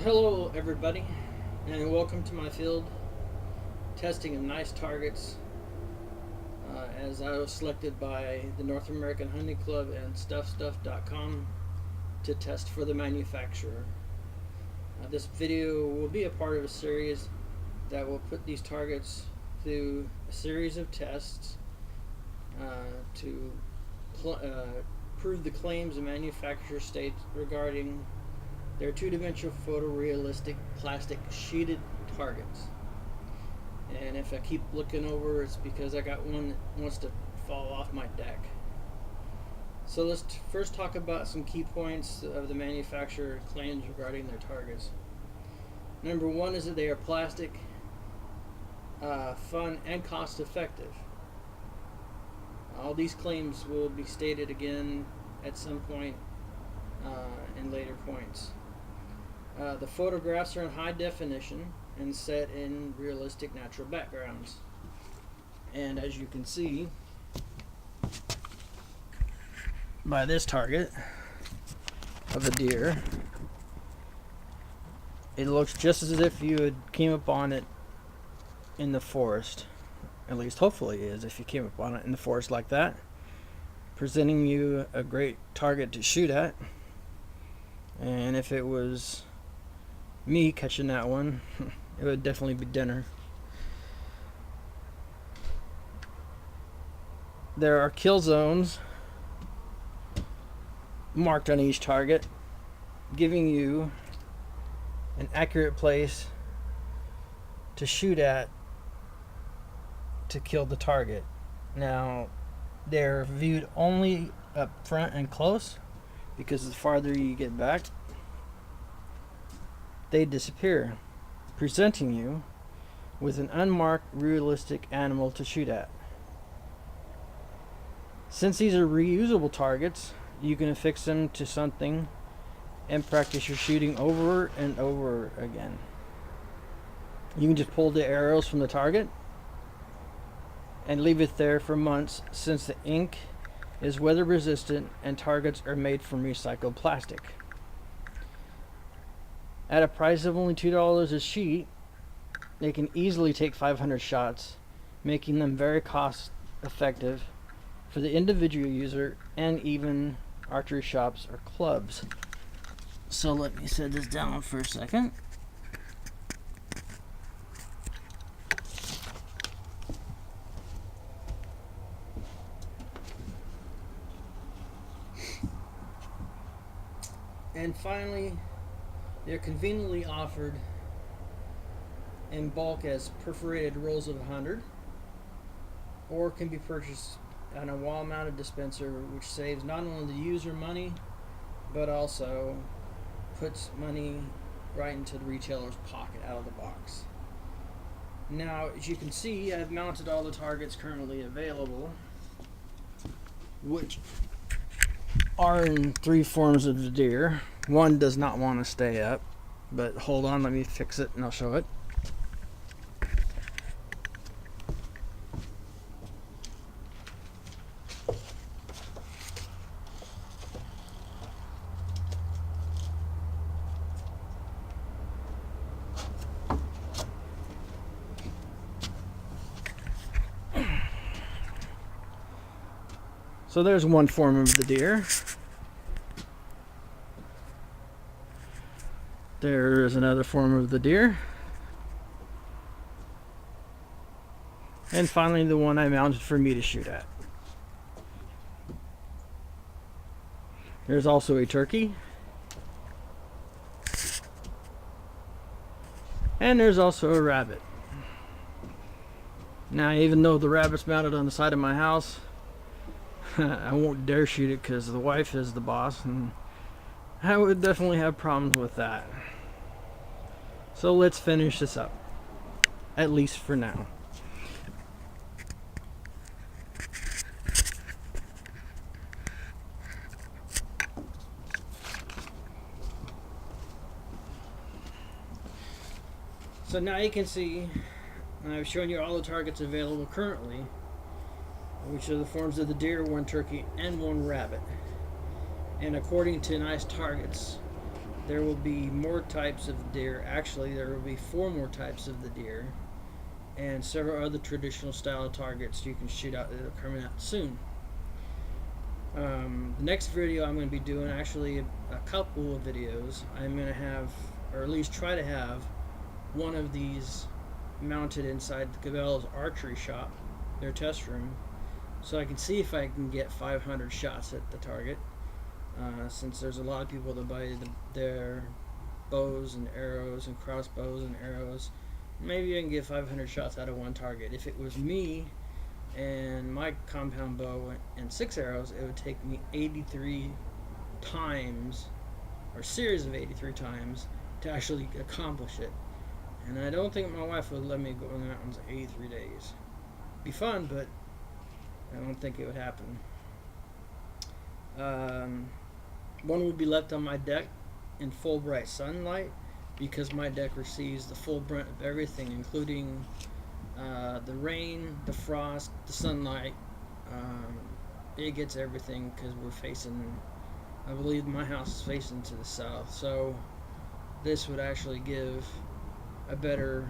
Hello everybody, and welcome to my field testing of nice targets as I was selected by the North American Hunting Club and StuffStuff.com to test for the manufacturer. This video will be a part of a series that will put these targets through a series of tests to prove the claims the manufacturer states regarding their two-dimensional photorealistic plastic sheeted targets. And if I keep looking over, it's because I got one that wants to fall off my deck. So let's first talk about some key points of the manufacturer claims regarding their targets. Number one is that they are plastic, fun, and cost effective. All these claims will be stated again at some point in later points. The photographs are in high definition and set in realistic natural backgrounds. And as you can see by this target of a deer, it looks just as if you had came upon it in the forest. At least hopefully it is if you came upon it in the forest like that, presenting you a great target to shoot at. And if it was me catching that one, it would definitely be dinner. There are kill zones marked on each target, giving you an accurate place to shoot at to kill the target. Now, they're viewed only up front and close, because the farther you get back, they disappear, presenting you with an unmarked, realistic animal to shoot at. Since these are reusable targets, you can affix them to something and practice your shooting over and over again. You can just pull the arrows from the target and leave it there for months, since the ink is weather resistant and targets are made from recycled plastic. At a price of only $2 a sheet, they can easily take 500 shots, making them very cost effective for the individual user and even archery shops or clubs. So let me set this down for a second. And finally, they're conveniently offered in bulk as perforated rolls of 100, or can be purchased on a wall-mounted dispenser, which saves not only the user money, but also puts money right into the retailer's pocket out of the box. Now, as you can see, I've mounted all the targets currently available, which are in three forms of the deer. One does not want to stay up, but hold on, let me fix it and I'll show it. So there's one form of the deer. There is another form of the deer. And finally, the one I mounted for me to shoot at. There's also a turkey. And there's also a rabbit. Now, even though the rabbit's mounted on the side of my house, I won't dare shoot it because the wife is the boss, and I would definitely have problems with that. So let's finish this up, at least for now. So now you can see I've shown you all the targets available currently, which are the forms of the deer, one turkey, and one rabbit. And according to Nice Targets, there will be more types of deer. Actually, there will be 4 more types of the deer, and several other traditional style targets you can shoot out that are coming out soon. The next video I'm going to be doing, actually a couple of videos, I'm going to have, or at least try to have, one of these mounted inside the Cabela's archery shop, their test room, so I can see if I can get 500 shots at the target. Since there's a lot of people that buy their bows and arrows and crossbows and arrows, maybe I can get 500 shots out of one target. If it was me and my compound bow and 6 arrows, it would take me 83 times, or series of 83 times, to actually accomplish it. And I don't think my wife would let me go in the mountains 83 days. Be fun, but I don't think it would happen. One would be left on my deck in full bright sunlight, because my deck receives the full brunt of everything, including the rain, the frost, the sunlight. It gets everything because we're facing, I believe my house is facing to the south, so this would actually give a better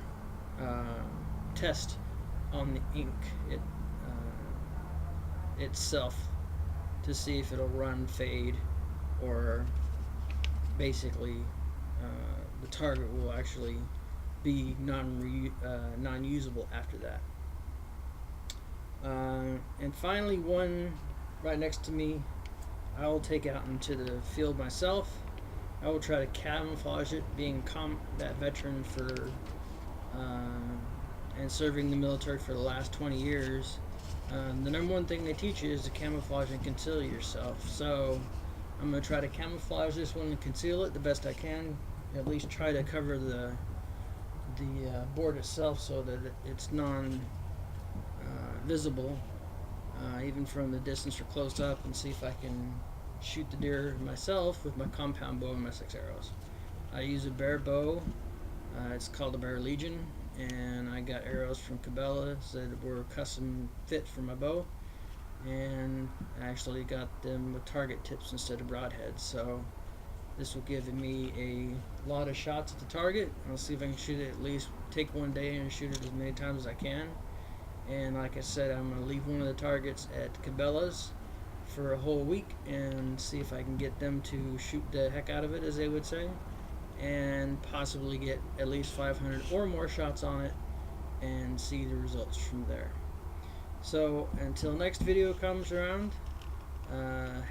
test on the ink itself, to see if it'll run, fade, or basically the target will actually be non-usable after that. And finally, one right next to me, I will take out into the field myself. I will try to camouflage it, being a combat veteran for and serving the military for the last 20 years. The number one thing they teach you is to camouflage and conceal yourself. So I'm going to try to camouflage this one and conceal it the best I can. At least try to cover the board itself so that it's non-visible, even from the distance or close up, and see if I can shoot the deer myself with my compound bow and my 6 arrows. I use a bear bow. It's called a Bear Legion, and I got arrows from Cabela's that were custom fit for my bow, and I actually got them with target tips instead of broadheads. So this will give me a lot of shots at the target. I'll see if I can shoot it, at least take one day and shoot it as many times as I can. And like I said, I'm going to leave one of the targets at Cabela's for a whole week and see if I can get them to shoot the heck out of it, as they would say, and possibly get at least 500 or more shots on it and see the results from there. So until next video comes around,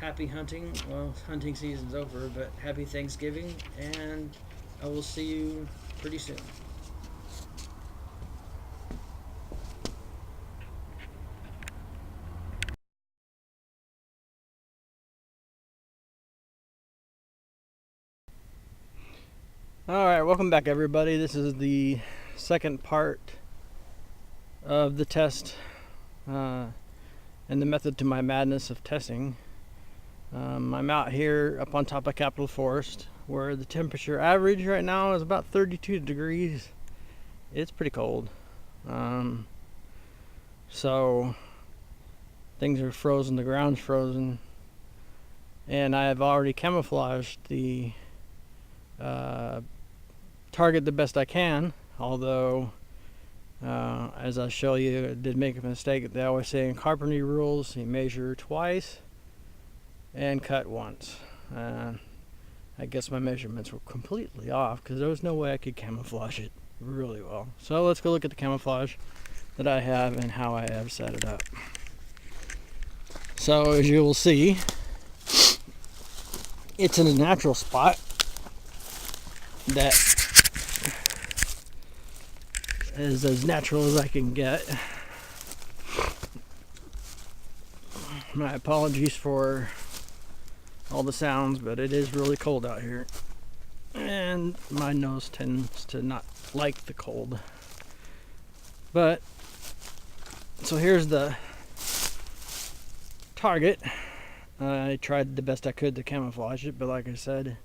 happy hunting. Well, hunting season's over, but happy Thanksgiving, and I will see you pretty soon. Alright, welcome back everybody. This is the second part of the test and the method to my madness of testing. I'm out here up on top of Capitol Forest, where the temperature average right now is about 32 degrees. It's pretty cold. So things are frozen, the ground's frozen, and I have already camouflaged the target the best I can, although as I show you, I did make a mistake. They always say in carpentry rules, you measure twice and cut once. I guess my measurements were completely off, because there was no way I could camouflage it really well. So let's go look at the camouflage that I have and how I have set it up. So as you will see, it's in a natural spot that is as natural as I can get. My apologies for all the sounds, but it is really cold out here, and my nose tends to not like the cold. But so here's the target. I tried the best I could to camouflage it, but like I said,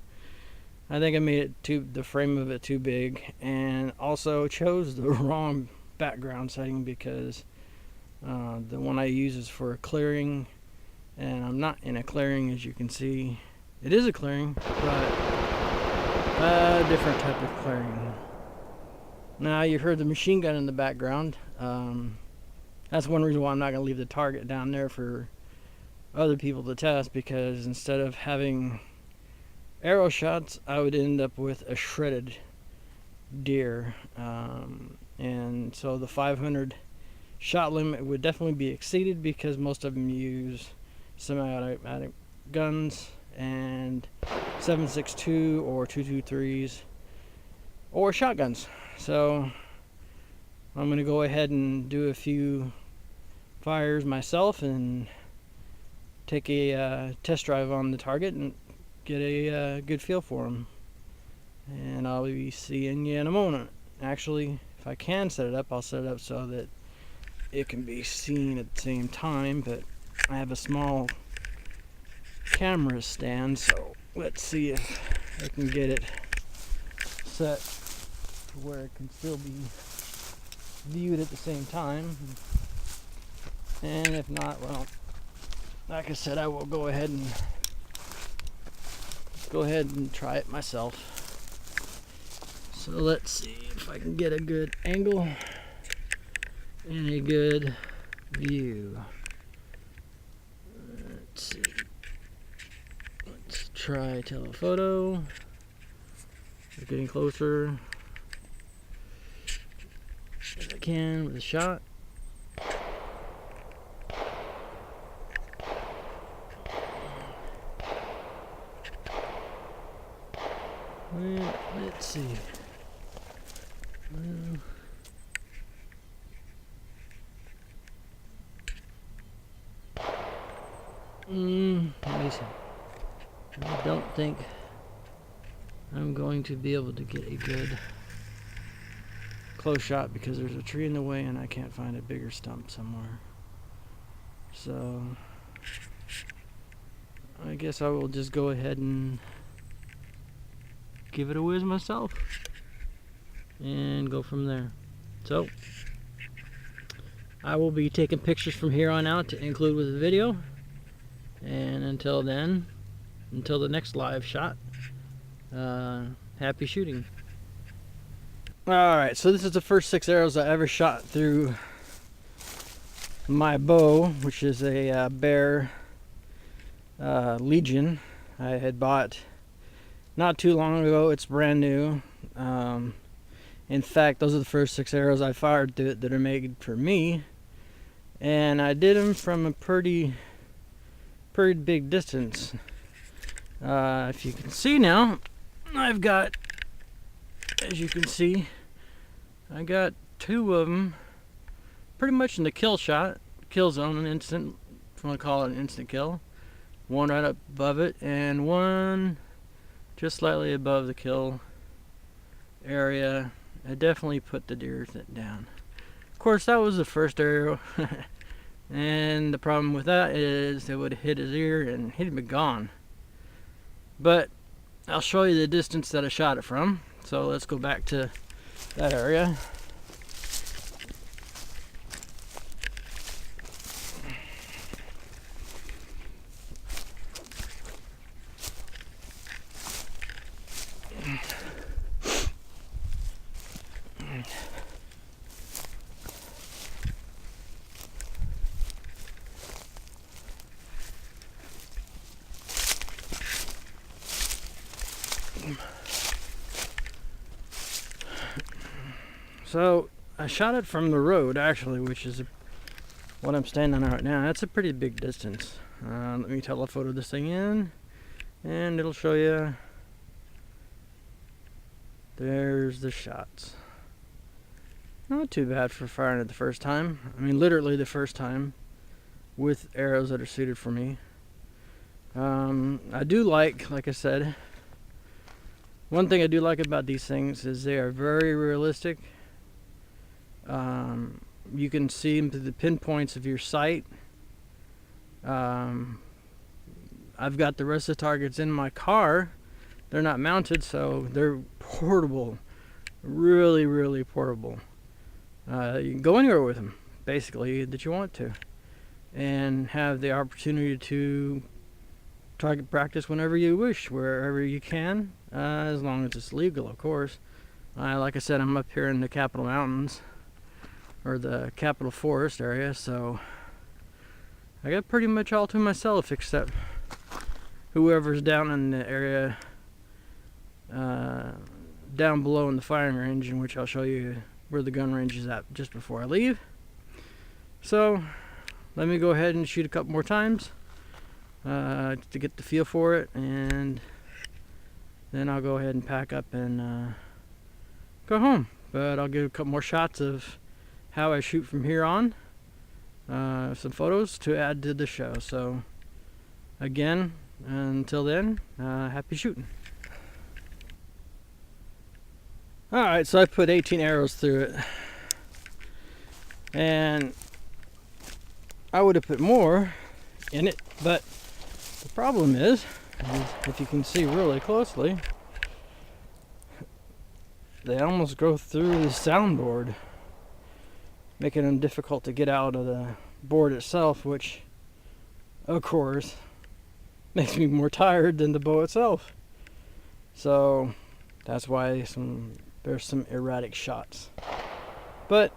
I think I made it the frame of it too big, and also chose the wrong background setting, because the one I use is for a clearing, and I'm not in a clearing, as you can see. It is a clearing, but A different type of clearing. Now you heard the machine gun in the background. That's one reason why I'm not going to leave the target down there for other people to test, because instead of having arrow shots, I would end up with a shredded deer. And so the 500 shot limit would definitely be exceeded, because most of them use semi-automatic guns and 7.62 or 223s or shotguns. So I'm going to go ahead and do a few fires myself and take a test drive on the target and get a good feel for them. And I'll be seeing you in a moment. Actually, if I can set it up, I'll set it up so that it can be seen at the same time, but I have a small camera stand, so let's see if I can get it set to where it can still be viewed at the same time. And if not, well, like I said, I will go ahead and try it myself. So let's see if I can get a good angle and a good view. Let's see. Let's try telephoto. We're getting closer as I can with a shot. Let's see. Let me see. I don't think I'm going to be able to get a good close shot because there's a tree in the way and I can't find a bigger stump somewhere. So I guess I will just go ahead and give it a whiz myself and go from there. So I will be taking pictures from here on out to include with the video, and until then, until the next live shot, happy shooting. Alright, so this is the first 6 arrows I ever shot through my bow, which is a Bear Legion I had bought not too long ago. It's brand new. In fact, those are the first 6 arrows I fired through it that are made for me, and I did them from a pretty big distance. If you can see now, I've got, as you can see, I got 2 of them pretty much in the kill zone, an instant, if you want to call it an instant kill. One right up above it, and one just slightly above the kill area. I definitely put the deer down. Of course, that was the first arrow, and the problem with that is it would have hit his ear and he'd be gone. But I'll show you the distance that I shot it from. So let's go back to that area. So I shot it from the road, actually, which is what I'm standing on right now. That's a pretty big distance. Let me telephoto this thing in, and it'll show you. There's the shots. Not too bad for firing it the first time. I mean, literally the first time, with arrows that are suited for me. I do like I said, one thing I do like about these things is they are very realistic. You can see them to the pinpoints of your sight. I've got the rest of the targets in my car. They're not mounted, so they're portable. Really portable. You can go anywhere with them, basically, that you want to, and have the opportunity to target practice whenever you wish, wherever you can. as long as it's legal, of course. Like I said, I'm up here in the Capitol Mountains, or the Capitol Forest area, so I got pretty much all to myself, except whoever's down in the area down below in the firing range, in which I'll show you where the gun range is at just before I leave. So let me go ahead and shoot a couple more times to get the feel for it, and then I'll go ahead and pack up and go home. But I'll give a couple more shots of how I shoot from here on, some photos to add to the show. So again, until then, happy shooting. Alright, so I put 18 arrows through it, and I would have put more in it, but the problem is, if you can see really closely, they almost go through the soundboard, making them difficult to get out of the board itself, which of course makes me more tired than the bow itself. So that's why there's some erratic shots. But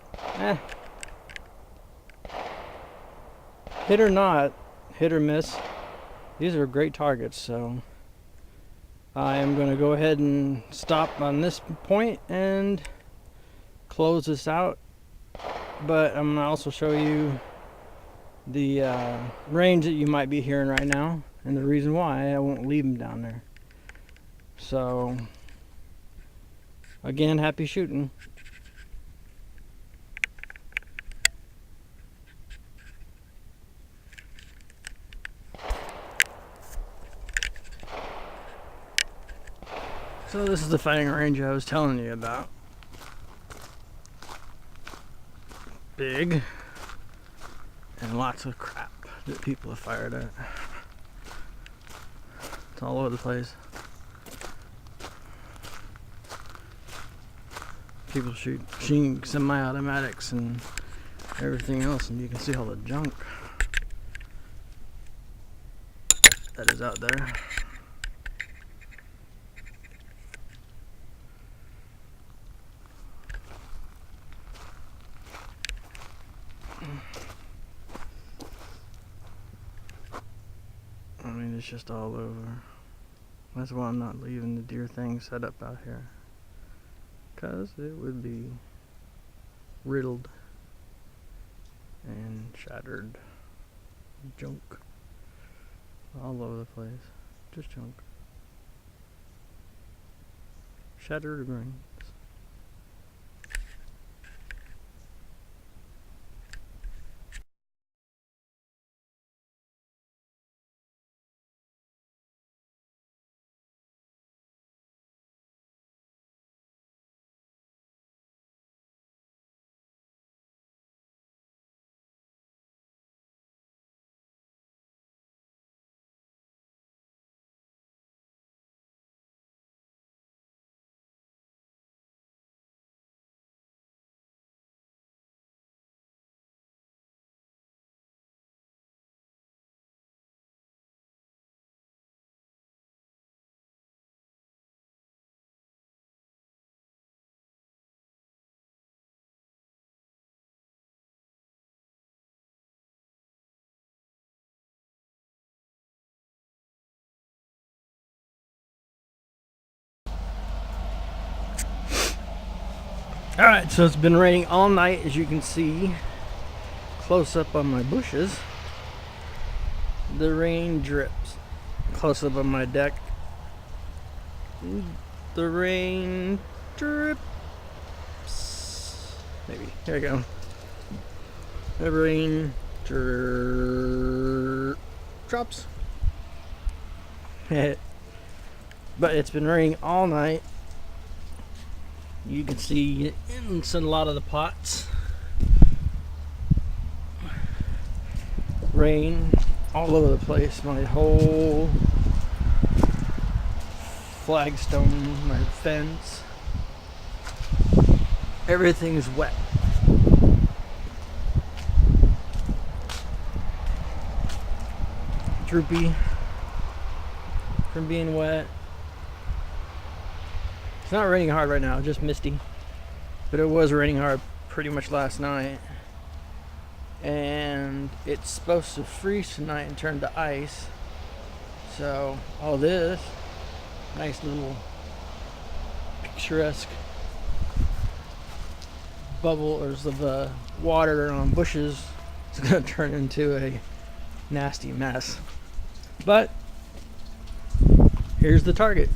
hit or not, hit or miss, these are great targets. So I am going to go ahead and stop on this point and close this out. But I'm going to also show you the range that you might be hearing right now, and the reason why I won't leave them down there. So again, happy shooting. So this is the firing range I was telling you about. Big, and lots of crap that people have fired at. It's all over the place. People shooting semi-automatics and everything else, and you can see all the junk that is out there. I mean, it's just all over. That's why I'm not leaving the deer thing set up out here, because it would be riddled and shattered. Junk all over the place. Just junk. Shattered rings. Alright, so it's been raining all night, as you can see close up on my bushes. The rain drips. Close up on my deck, the rain drips. Maybe, here we go. The rain drops. But it's been raining all night. You can see it in a lot of the pots. Rain all over the place. My whole flagstone, my fence, everything's wet. Droopy from being wet. It's not raining hard right now, just misty. But it was raining hard pretty much last night. And it's supposed to freeze tonight and turn to ice. So all this nice little picturesque bubbles of water on bushes is going to turn into a nasty mess. But here's the target.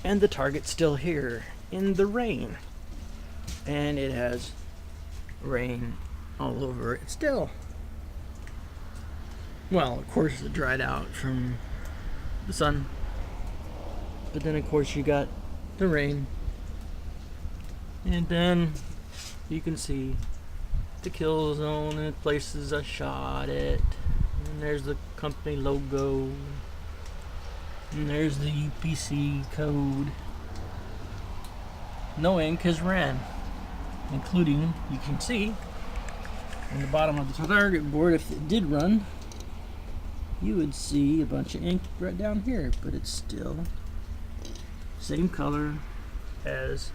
And the target's still here in the rain. And it has rain all over it still. Well, of course it dried out from the sun. But then of course you got the rain. And then you can see the kill zone and places I shot it. And there's the company logo. And there's the UPC code. No ink has ran. Including, you can see, on the bottom of the target board, if it did run, you would see a bunch of ink right down here. But it's still same color as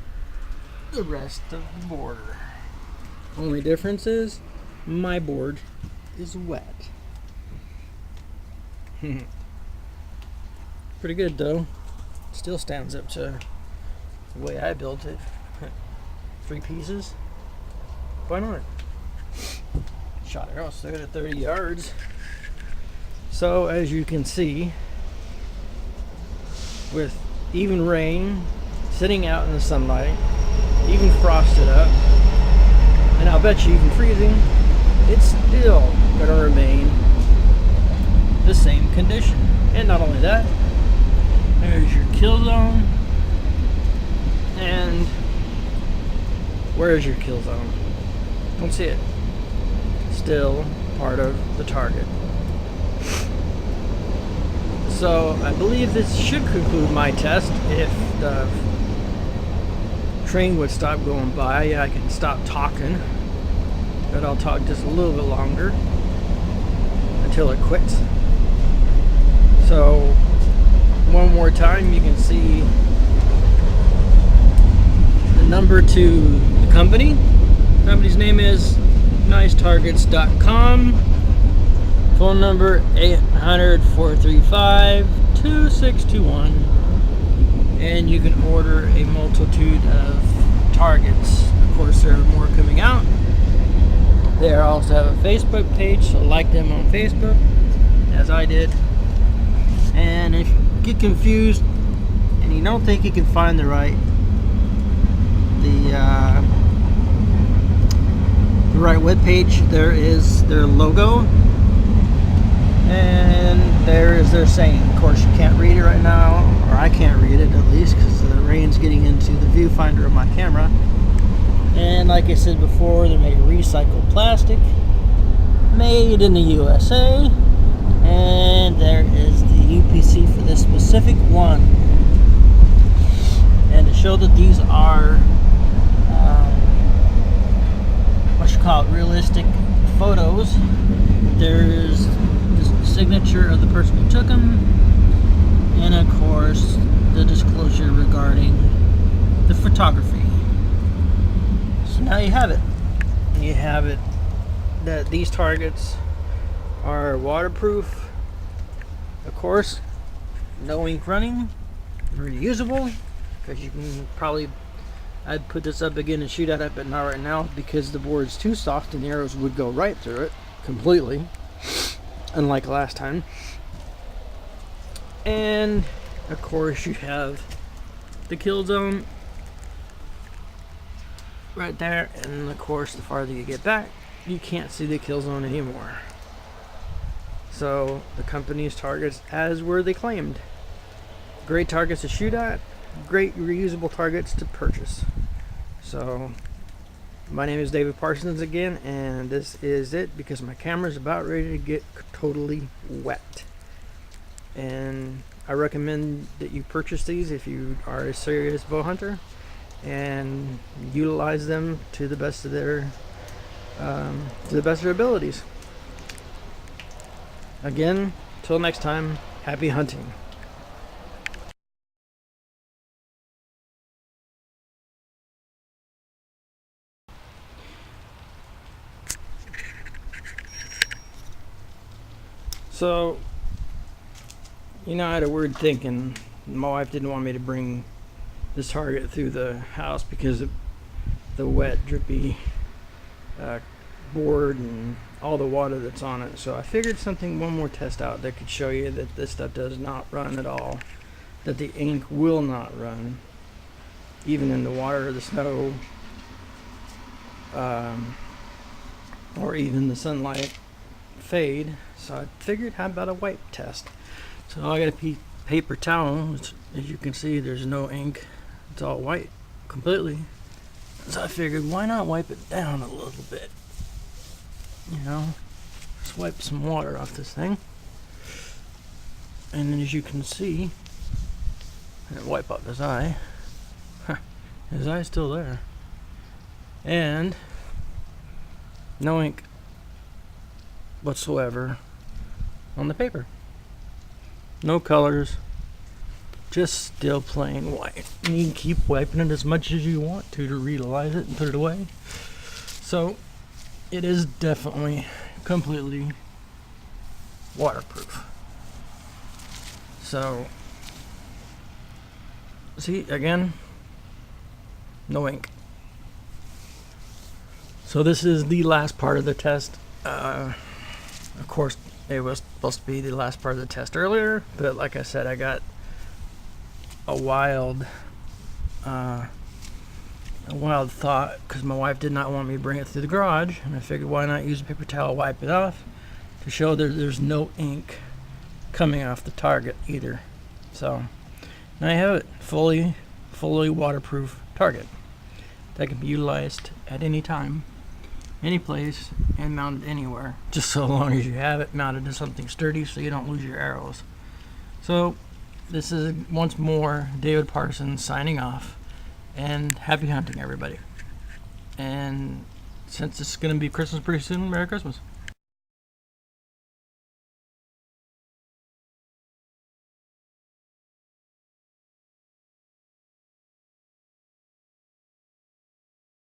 the rest of the border. Only difference is my board is wet. Pretty good though. Still stands up to the way I built it. 3 pieces. Why not? Shot arrow still at 30 yards. So as you can see, with even rain, sitting out in the sunlight, even frosted up, and I'll bet you even freezing, it's still going to remain the same condition. And not only that, there's your kill zone. And where is your kill zone? Don't see it. Still part of the target. So I believe this should conclude my test. If the train would stop going by, I can stop talking. But I'll talk just a little bit longer until it quits. So one more time, you can see the number to the company. The company's name is nicetargets.com. Phone number 800-435-2621. And you can order a multitude of targets. Of course, there are more coming out. They also have a Facebook page, so like them on Facebook, as I did. And if you get confused and you don't think you can find the right web page, there is their logo and there is their saying. Of course, you can't read it right now, or I can't read it at least, because the rain's getting into the viewfinder of my camera. And like I said before, they're made of recycled plastic, made in the USA, and there is the UPC for this specific one. And to show that these are realistic photos, there's the signature of the person who took them, and of course the disclosure regarding the photography. So now you have it. You have it that these targets are waterproof, of course, no ink running, reusable, because you can probably, I'd put this up again and shoot at it, but not right now because the board's too soft and the arrows would go right through it completely, unlike last time. And of course you have the kill zone right there, and of course the farther you get back, you can't see the kill zone anymore. So the company's targets as were they claimed. Great targets to shoot at, great reusable targets to purchase. So my name is David Parsons again, and this is it because my camera's about ready to get totally wet. And I recommend that you purchase these if you are a serious bow hunter and utilize them to the best of their abilities. Again, till next time, happy hunting. So, you know, I had a weird thinking. My wife didn't want me to bring this target through the house because of the wet, drippy board and all the water that's on it. So I figured one more test out that could show you that this stuff does not run at all, that the ink will not run, even in the water or the snow, or even the sunlight fade. So I figured, how about a wipe test? So I got a paper towel. As you can see, there's no ink. It's all white completely. So I figured, why not wipe it down a little bit? You know, just wipe some water off this thing. And then, as you can see, and wipe out his eye. His eye's still there. And no ink whatsoever on the paper. No colors, just still plain white. And you can keep wiping it as much as you want to realize it and put it away. So it is definitely completely waterproof. So see, again, no ink. So this is the last part of the test. Of course, it was supposed to be the last part of the test earlier, but like I said, I got a wild thought because my wife did not want me to bring it through the garage, and I figured, why not use a paper towel, wipe it off to show that there's no ink coming off the target either. So now I have it, fully waterproof target that can be utilized at any time, any place, and mounted anywhere, just so long as you have it mounted to something sturdy so you don't lose your arrows. So this is once more David Parsons signing off, and happy hunting, everybody. And since it's going to be Christmas pretty soon, Merry Christmas.